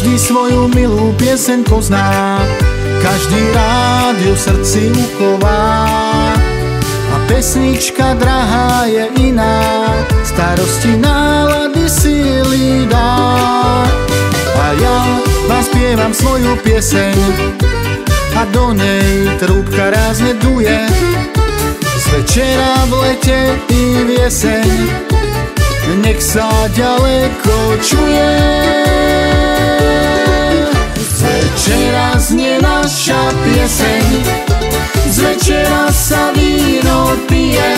Každý svoju milú pieseň pozná, každý rád ju v srdci uchová. A pesnička drahá je iná, starosti, nálady, síly dá. A ja vám spievam svoju pieseň a do nej trúbka rázne duje. Z večera v lete i v jeseň, nech sa ďaleko čuje. Z večera znie naša pieseň, z večera sa víno pije.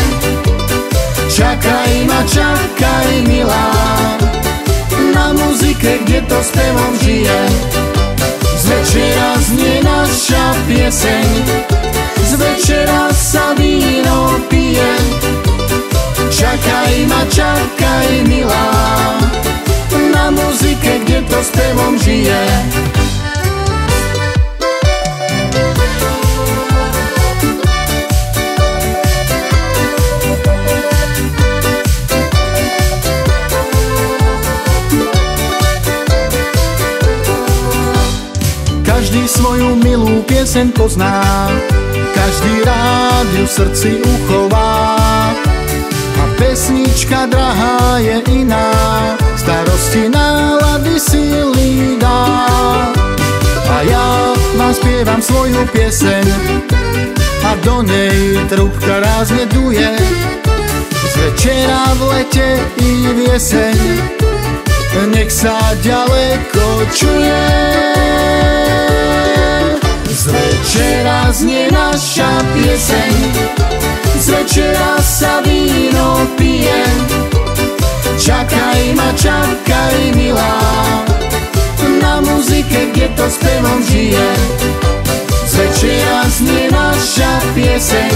Čakaj ma, čakaj milá, na muzike, kde to spevom žije. Z večera znie naša pieseň, z večera sa víno pije. Čakaj ma, čakaj milá, na muzike, kde to spevom žije. Každý svoju milú pieseň pozná, každý rád ju v srdci uchová. A pesnička drahá je iná, starosti, nálady, síly dá. A ja vám spievam svoju pieseň a do nej trúbka rázne duje. Z večera v lete i v jeseň, nech sa ďaleko čuje. Z večera znie naša pieseň, z večera sa víno pije. Čakaj ma, čakaj milá, na muzike, kde to spevom žije. Z večera znie naša pieseň,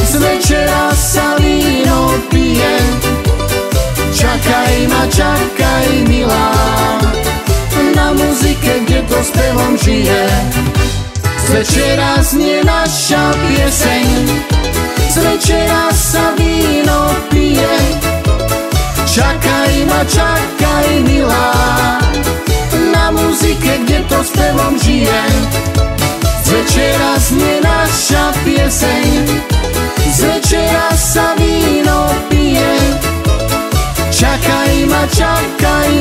z večera sa víno pije. Čakaj ma, čakaj milá, na muzike, kde to spevom žije. Z večera znie naša pieseň, z večera sa víno pije. Čakaj ma, čakaj milá, na muzike, kde to spevom žije. Z večera znie naša pieseň, z večera sa víno pije. Čakaj ma, čakaj